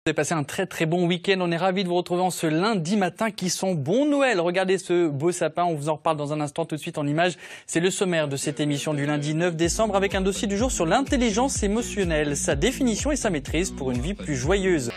Vous avez passé un très bon week-end. On est ravis de vous retrouver en ce lundi matin qui sont bon Noël. Regardez ce beau sapin. On vous en reparle dans un instant tout de suite en images. C'est le sommaire de cette émission du lundi 9 décembre avec un dossier du jour sur l'intelligence émotionnelle, sa définition et sa maîtrise pour une vie plus joyeuse.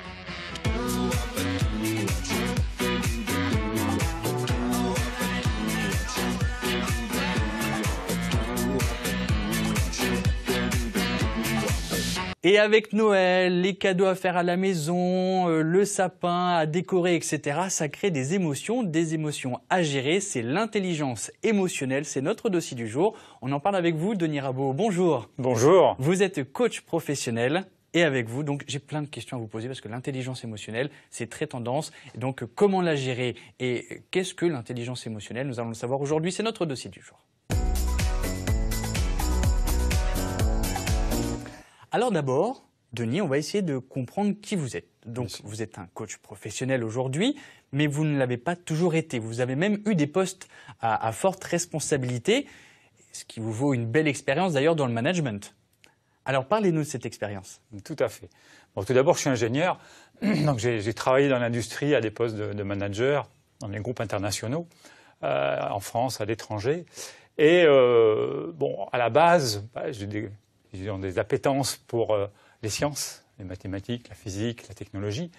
Et avec Noël, les cadeaux à faire à la maison, le sapin à décorer, etc., ça crée des émotions à gérer. C'est l'intelligence émotionnelle, c'est notre dossier du jour. On en parle avec vous, Denis Rabault. Bonjour. Bonjour. Vous êtes coach professionnel. Et avec vous, donc j'ai plein de questions à vous poser parce que l'intelligence émotionnelle, c'est très tendance. Et donc comment la gérer et qu'est-ce que l'intelligence émotionnelle? Nous allons le savoir aujourd'hui, c'est notre dossier du jour. Alors d'abord, Denis, on va essayer de comprendre qui vous êtes. Donc vous êtes un coach professionnel aujourd'hui, mais vous ne l'avez pas toujours été. Vous avez même eu des postes à forte responsabilité, ce qui vous vaut une belle expérience d'ailleurs dans le management. Alors parlez-nous de cette expérience. Tout à fait. Bon, tout d'abord, je suis ingénieur, donc j'ai travaillé dans l'industrie à des postes de manager dans les groupes internationaux, en France, à l'étranger. Et bon, à la base, j'ai des appétences pour les sciences, les mathématiques, la physique, la technologie.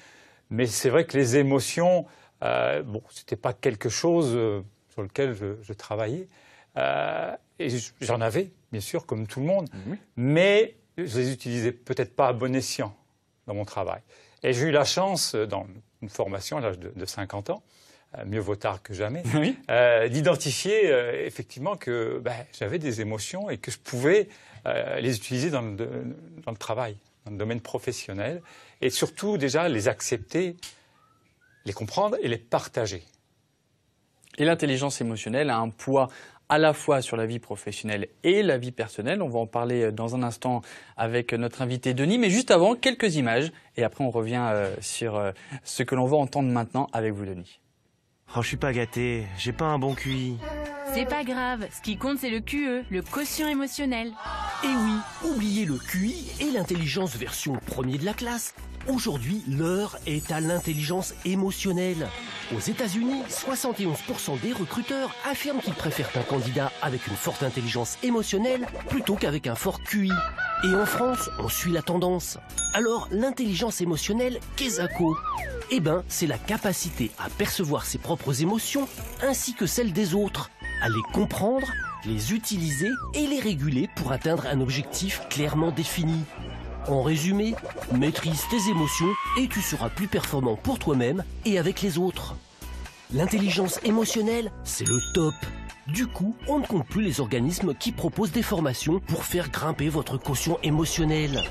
Mais c'est vrai que les émotions, bon, c'était pas quelque chose sur lequel je travaillais. Et j'en avais, bien sûr, comme tout le monde. Mais je les utilisais peut-être pas à bon escient dans mon travail. Et j'ai eu la chance, dans une formation à l'âge de 50 ans, mieux vaut tard que jamais, d'identifier effectivement que j'avais des émotions et que je pouvais les utiliser dans le travail, dans le domaine professionnel, et surtout déjà les accepter, les comprendre et les partager. Et l'intelligence émotionnelle a un poids à la fois sur la vie professionnelle et la vie personnelle. On va en parler dans un instant avec notre invité Denis, mais juste avant, quelques images, et après on revient sur ce que l'on va entendre maintenant avec vous, Denis. Oh, je suis pas gâté, j'ai pas un bon QI. C'est pas grave, ce qui compte c'est le QE, le quotient émotionnel. Et oui, oubliez le QI et l'intelligence version premier de la classe. Aujourd'hui, l'heure est à l'intelligence émotionnelle. Aux États-Unis, 71% des recruteurs affirment qu'ils préfèrent un candidat avec une forte intelligence émotionnelle plutôt qu'avec un fort QI. Et en France, on suit la tendance. Alors, l'intelligence émotionnelle, qu'est-ce que c'est ? Eh ben, c'est la capacité à percevoir ses propres émotions ainsi que celles des autres, à les comprendre, les utiliser et les réguler pour atteindre un objectif clairement défini. En résumé, maîtrise tes émotions et tu seras plus performant pour toi-même et avec les autres. L'intelligence émotionnelle, c'est le top. Du coup, on ne compte plus les organismes qui proposent des formations pour faire grimper votre quotient émotionnel.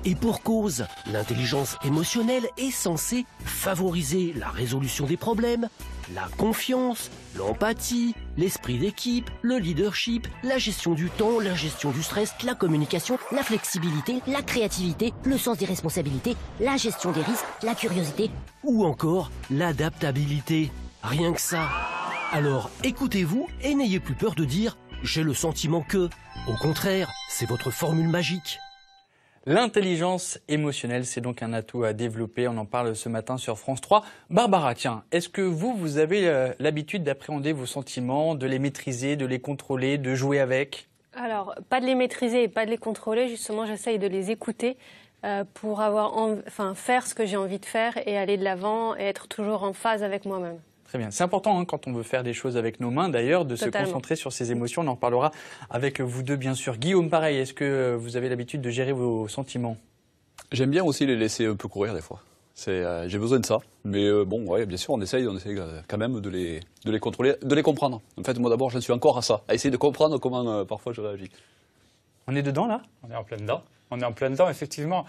Et pour cause, l'intelligence émotionnelle est censée favoriser la résolution des problèmes, la confiance, l'empathie, l'esprit d'équipe, le leadership, la gestion du temps, la gestion du stress, la communication, la flexibilité, la créativité, le sens des responsabilités, la gestion des risques, la curiosité ou encore l'adaptabilité. Rien que ça. Alors écoutez-vous et n'ayez plus peur de dire « j'ai le sentiment que ». Au contraire, c'est votre formule magique. L'intelligence émotionnelle, c'est donc un atout à développer. On en parle ce matin sur France 3. Barbara, tiens, est-ce que vous avez l'habitude d'appréhender vos sentiments, de les maîtriser, de les contrôler, de jouer avec? Alors, pas de les maîtriser et pas de les contrôler. Justement, j'essaye de les écouter pour faire ce que j'ai envie de faire et aller de l'avant et être toujours en phase avec moi-même. Très bien. C'est important quand on veut faire des choses avec nos mains, d'ailleurs, de se concentrer sur ses émotions. On en parlera avec vous deux, bien sûr. Guillaume, pareil, est-ce que vous avez l'habitude de gérer vos sentiments? J'aime bien aussi les laisser un peu courir des fois. J'ai besoin de ça. Mais bon, ouais, bien sûr, on essaye quand même de les contrôler, de les comprendre. En fait, moi d'abord, j'en suis encore à ça, à essayer de comprendre comment parfois je réagis. On est dedans, là? On est en plein dedans. On est en plein dedans, effectivement.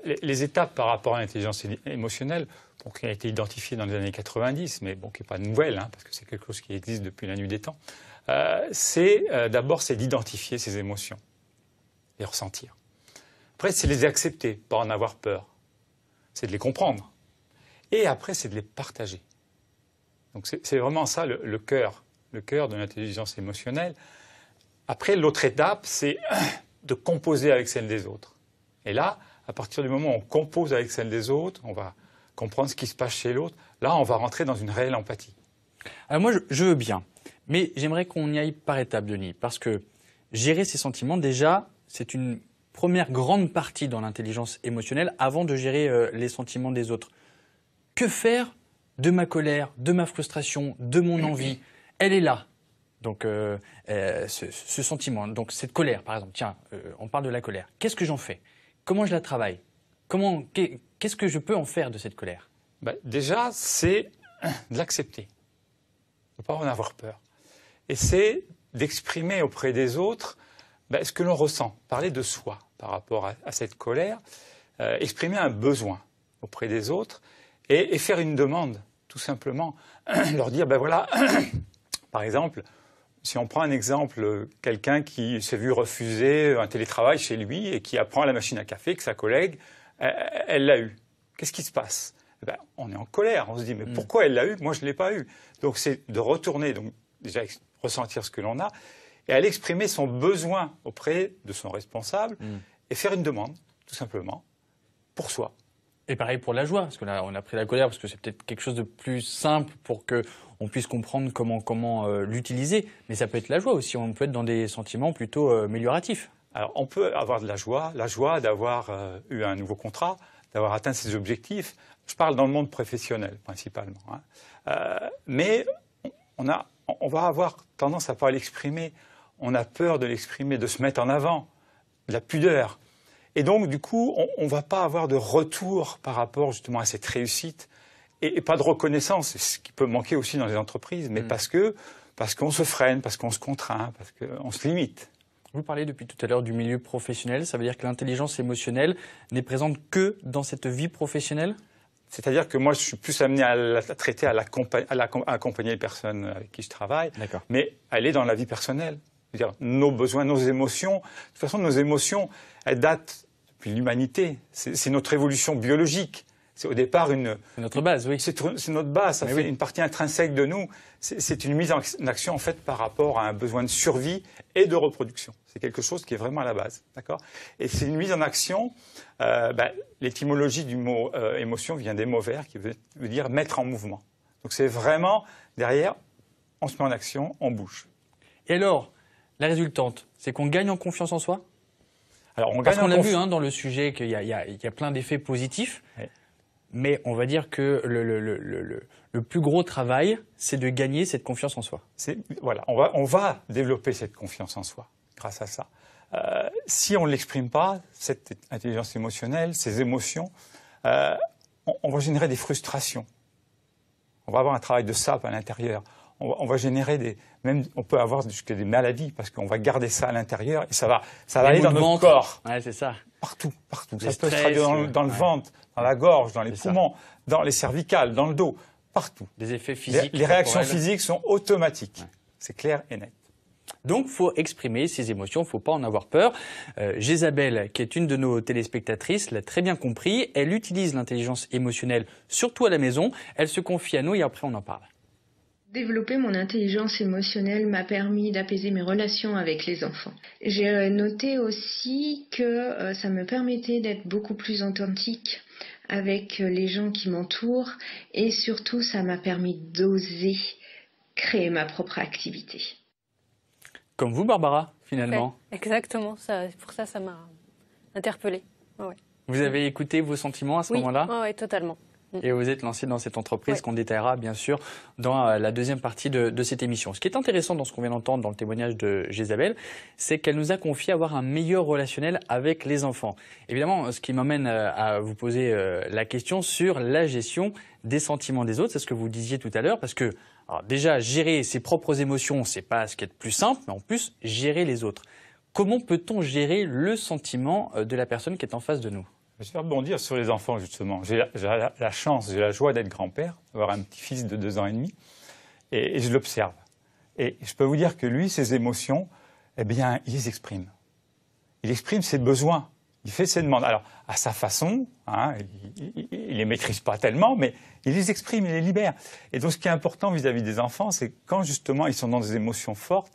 Les étapes par rapport à l'intelligence émotionnelle, qui a été identifiée dans les années 90, mais bon, qui n'est pas nouvelle, parce que c'est quelque chose qui existe depuis la nuit des temps, d'abord, c'est d'identifier ses émotions, les ressentir. Après, c'est les accepter, pas en avoir peur. C'est de les comprendre. Et après, c'est de les partager. Donc c'est vraiment ça le cœur de l'intelligence émotionnelle. Après, l'autre étape, c'est de composer avec celle des autres. Et là, à partir du moment où on compose avec celle des autres, on va comprendre ce qui se passe chez l'autre. Là, on va rentrer dans une réelle empathie. Alors moi, je veux bien, mais j'aimerais qu'on y aille par étapes, Denis, parce que gérer ses sentiments, déjà, c'est une première grande partie dans l'intelligence émotionnelle avant de gérer les sentiments des autres. Que faire de ma colère, de ma frustration, de mon envie? Elle est là. Donc, ce sentiment, donc cette colère, par exemple. Tiens, on parle de la colère. Qu'est-ce que j'en fais? Comment je la travaille? Qu'est-ce que je peux en faire de cette colère? Déjà, c'est de l'accepter. Il ne faut pas en avoir peur. Et c'est d'exprimer auprès des autres ce que l'on ressent. Parler de soi par rapport à cette colère. Exprimer un besoin auprès des autres et faire une demande, tout simplement. Leur dire, voilà, par exemple, si on prend un exemple, quelqu'un qui s'est vu refuser un télétravail chez lui et qui apprend à la machine à café que sa collègue, elle l'a eu. Qu'est-ce qui se passe? On est en colère, on se dit, mais pourquoi elle l'a eu? Moi, je ne l'ai pas eu. Donc, c'est de retourner, donc déjà ressentir ce que l'on a, et aller exprimer son besoin auprès de son responsable et faire une demande, tout simplement, pour soi. Et pareil pour la joie, parce qu'on a pris la colère, parce que c'est peut-être quelque chose de plus simple pour qu'on puisse comprendre comment l'utiliser. Mais ça peut être la joie aussi, on peut être dans des sentiments plutôt amélioratifs. Alors, on peut avoir de la joie d'avoir eu un nouveau contrat, d'avoir atteint ses objectifs. Je parle dans le monde professionnel, principalement. Mais on va avoir tendance à ne pas l'exprimer. On a peur de l'exprimer, de se mettre en avant, de la pudeur. Et donc, du coup, on ne va pas avoir de retour par rapport justement à cette réussite et pas de reconnaissance, c'est ce qui peut manquer aussi dans les entreprises, mais parce qu'on se freine, parce qu'on se contraint, parce qu'on se limite. Vous parlez depuis tout à l'heure du milieu professionnel, ça veut dire que l'intelligence émotionnelle n'est présente que dans cette vie professionnelle? C'est-à-dire que moi, je suis plus amené à la traiter, à accompagner les personnes avec qui je travaille, mais elle est dans la vie personnelle. C'est-à-dire nos besoins, nos émotions. De toute façon, nos émotions, elles datent depuis l'humanité. C'est notre évolution biologique. C'est au départ C'est notre base, oui. C'est notre base, ça fait une partie intrinsèque de nous. C'est une mise en action, en fait, par rapport à un besoin de survie et de reproduction. C'est quelque chose qui est vraiment à la base, d'accord? Et c'est une mise en action. L'étymologie du mot émotion vient des mots verts, qui veut dire mettre en mouvement. Donc c'est vraiment, derrière, on se met en action, on bouge. Et alors, la résultante, c'est qu'on gagne en confiance en soi? Alors, Parce qu'on a vu dans le sujet qu'il y a plein d'effets positifs. Oui. Mais on va dire que le plus gros travail, c'est de gagner cette confiance en soi. Voilà, on va développer cette confiance en soi grâce à ça. Si on ne l'exprime pas, cette intelligence émotionnelle, ces émotions, on va générer des frustrations. On va avoir un travail de sape à l'intérieur. On va générer on peut avoir jusqu'à des maladies parce qu'on va garder ça à l'intérieur et ça va aller dans notre corps. Ouais, c'est ça. Partout. Ça peut se traduire dans le ventre, dans la gorge, dans les poumons, dans les cervicales, dans le dos, partout. Des effets physiques. Les réactions physiques sont automatiques. Ouais. C'est clair et net. Donc, il faut exprimer ses émotions, il ne faut pas en avoir peur. Jésabelle, qui est une de nos téléspectatrices, l'a très bien compris. Elle utilise l'intelligence émotionnelle, surtout à la maison. Elle se confie à nous et après, on en parle. Développer mon intelligence émotionnelle m'a permis d'apaiser mes relations avec les enfants. J'ai noté aussi que ça me permettait d'être beaucoup plus authentique avec les gens qui m'entourent et surtout ça m'a permis d'oser créer ma propre activité. Comme vous, Barbara, finalement. Ouais, exactement, pour ça m'a interpellée. Ouais. Vous avez écouté vos sentiments à ce moment-là? Oui, totalement. Et vous êtes lancé dans cette entreprise qu'on détaillera bien sûr dans la deuxième partie de cette émission. Ce qui est intéressant dans ce qu'on vient d'entendre dans le témoignage de Jésabelle, c'est qu'elle nous a confié avoir un meilleur relationnel avec les enfants. Évidemment, ce qui m'amène à vous poser la question sur la gestion des sentiments des autres. C'est ce que vous disiez tout à l'heure, parce que alors déjà, gérer ses propres émotions, c'est pas ce qui est le plus simple, mais en plus, gérer les autres. Comment peut-on gérer le sentiment de la personne qui est en face de nous ? Je vais rebondir sur les enfants, justement. J'ai la chance, j'ai la joie d'être grand-père, d'avoir un petit-fils de 2 ans et demi, et je l'observe. Et je peux vous dire que lui, ses émotions, eh bien, il les exprime. Il exprime ses besoins, il fait ses demandes. Alors, à sa façon, hein, il les maîtrise pas tellement, mais il les exprime, il les libère. Et donc, ce qui est important vis-à-vis des enfants, c'est quand, justement, ils sont dans des émotions fortes,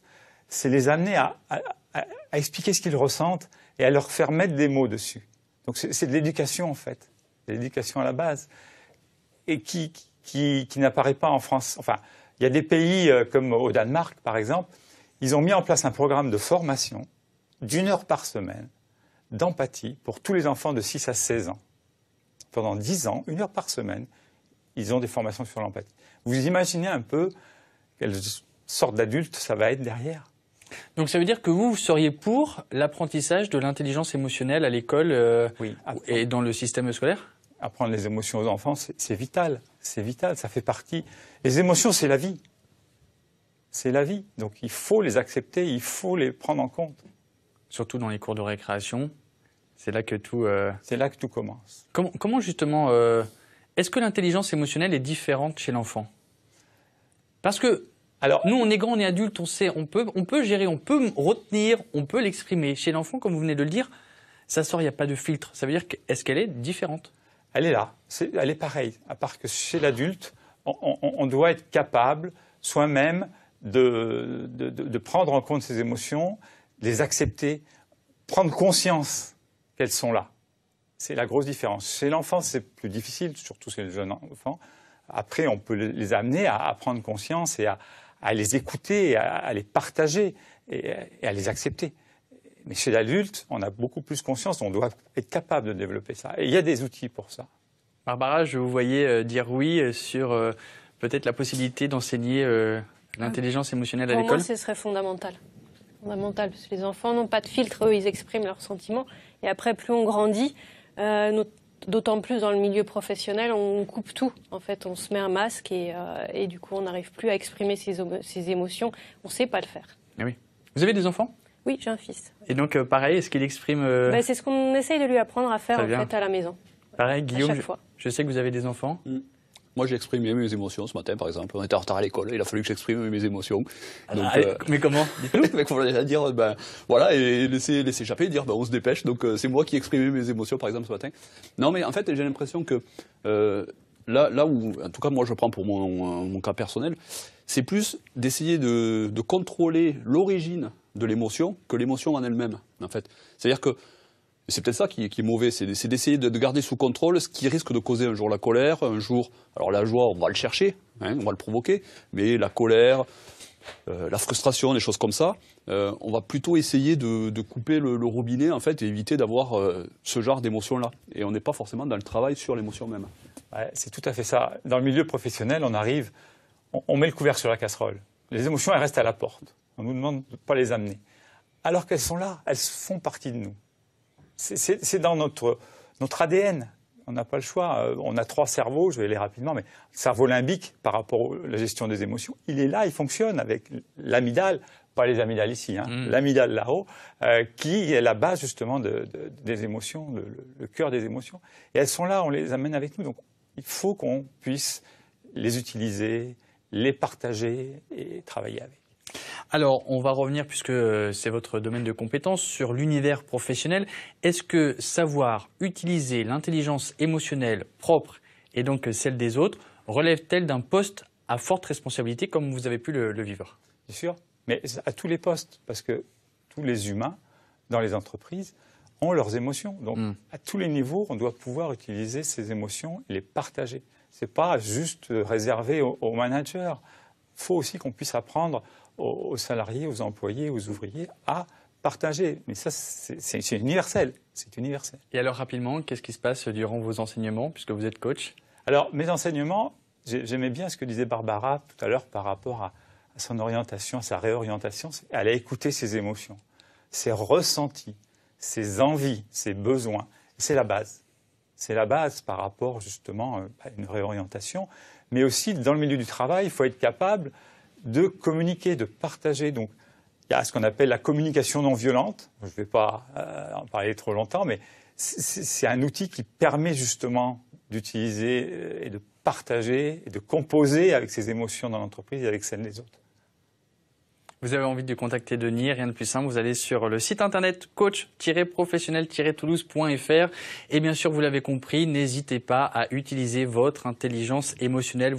c'est les amener à expliquer ce qu'ils ressentent et à leur faire mettre des mots dessus. Donc c'est de l'éducation en fait, de l'éducation à la base, et qui n'apparaît pas en France. Enfin, il y a des pays comme au Danemark par exemple, ils ont mis en place un programme de formation d'1 heure par semaine d'empathie pour tous les enfants de 6 à 16 ans. Pendant 10 ans, 1 heure par semaine, ils ont des formations sur l'empathie. Vous imaginez un peu quelle sorte d'adulte ça va être derrière? Donc ça veut dire que vous seriez pour l'apprentissage de l'intelligence émotionnelle à l'école Oui. et dans le système scolaire? Apprendre les émotions aux enfants, c'est vital. C'est vital, ça fait partie. Les émotions, c'est la vie. C'est la vie. Donc il faut les accepter, il faut les prendre en compte. Surtout dans les cours de récréation, c'est là que tout... C'est là que tout commence. Comment justement... est-ce que l'intelligence émotionnelle est différente chez l'enfant? Parce que alors, nous, on est grand, on est adulte, on sait, on peut gérer, on peut retenir, on peut l'exprimer. Chez l'enfant, comme vous venez de le dire, ça sort, il n'y a pas de filtre. Ça veut dire est-ce qu'elle est différente? Elle est là, elle est pareille. À part que chez l'adulte, on doit être capable soi-même de prendre en compte ses émotions, les accepter, prendre conscience qu'elles sont là. C'est la grosse différence. Chez l'enfant, c'est plus difficile, surtout chez les jeunes enfants. Après, on peut les amener à prendre conscience et à les écouter, à les partager et à les accepter. Mais chez l'adulte, on a beaucoup plus conscience, on doit être capable de développer ça. Et il y a des outils pour ça. Barbara, je vous voyais dire oui sur peut-être la possibilité d'enseigner l'intelligence émotionnelle à l'école. Pour moi, ce serait fondamental. Fondamental, parce que les enfants n'ont pas de filtre, eux, ils expriment leurs sentiments. Et après, plus on grandit, d'autant plus dans le milieu professionnel, on coupe tout. En fait, on se met un masque et du coup, on n'arrive plus à exprimer ses émotions. On ne sait pas le faire. Ah oui. Vous avez des enfants? Oui, j'ai un fils. Et donc, pareil, est-ce qu'il exprime... C'est ce qu'on essaye de lui apprendre à faire en fait, à la maison. Pareil, Guillaume, à chaque fois. Je sais que vous avez des enfants. Moi, j'ai exprimé mes émotions ce matin, par exemple. On était en retard à l'école, il a fallu que j'exprime mes émotions. Donc, mais comment? Il faut dire, voilà, et laisser échapper, dire, on se dépêche. Donc, c'est moi qui ai exprimé mes émotions, par exemple, ce matin. Non, mais en fait, j'ai l'impression que là où, en tout cas, moi, je prends pour mon cas personnel, c'est plus d'essayer de contrôler l'origine de l'émotion que l'émotion en elle-même, en fait. C'est-à-dire que c'est peut-être ça qui est mauvais, c'est d'essayer de garder sous contrôle ce qui risque de causer un jour la colère, un jour... Alors la joie, on va le chercher, on va le provoquer, mais la colère, la frustration, des choses comme ça, on va plutôt essayer de couper le robinet, en fait, et éviter d'avoir ce genre d'émotion-là. Et on n'est pas forcément dans le travail sur l'émotion même. Ouais, c'est tout à fait ça. Dans le milieu professionnel, on arrive, on met le couvert sur la casserole. Les émotions, elles restent à la porte. On nous demande de ne pas les amener. Alors qu'elles sont là, elles font partie de nous. C'est dans notre ADN. On n'a pas le choix. On a 3 cerveaux, je vais aller rapidement, mais le cerveau limbique, par rapport à la gestion des émotions, il est là, il fonctionne avec l'amygdale, pas les amygdales ici, l'amygdale là-haut, qui est la base justement des émotions, le cœur des émotions. Et elles sont là, on les amène avec nous. Donc il faut qu'on puisse les utiliser, les partager et travailler avec. Alors, on va revenir, puisque c'est votre domaine de compétence, sur l'univers professionnel. Est-ce que savoir utiliser l'intelligence émotionnelle propre et donc celle des autres relève-t-elle d'un poste à forte responsabilité comme vous avez pu le vivre? Bien sûr, mais à tous les postes, parce que tous les humains dans les entreprises ont leurs émotions. Donc, à tous les niveaux, on doit pouvoir utiliser ces émotions et les partager. Ce n'est pas juste réservé aux managers. Il faut aussi qu'on puisse apprendre aux salariés, aux employés, aux ouvriers à partager. Mais ça, c'est universel. C'est universel. Et alors, rapidement, qu'est-ce qui se passe durant vos enseignements, puisque vous êtes coach? Alors, mes enseignements, j'aimais bien ce que disait Barbara tout à l'heure par rapport à son orientation, à sa réorientation. Elle a écouté ses émotions, ses ressentis, ses envies, ses besoins. C'est la base. C'est la base par rapport justement à une réorientation. Mais aussi, dans le milieu du travail, il faut être capable de communiquer, de partager. Donc, il y a ce qu'on appelle la communication non violente. Je ne vais pas en parler trop longtemps, mais c'est un outil qui permet justement d'utiliser et de partager et de composer avec ses émotions dans l'entreprise et avec celles des autres. Vous avez envie de contacter Denis, rien de plus simple, vous allez sur le site internet coach-professionnel-toulouse.fr et bien sûr, vous l'avez compris, n'hésitez pas à utiliser votre intelligence émotionnelle.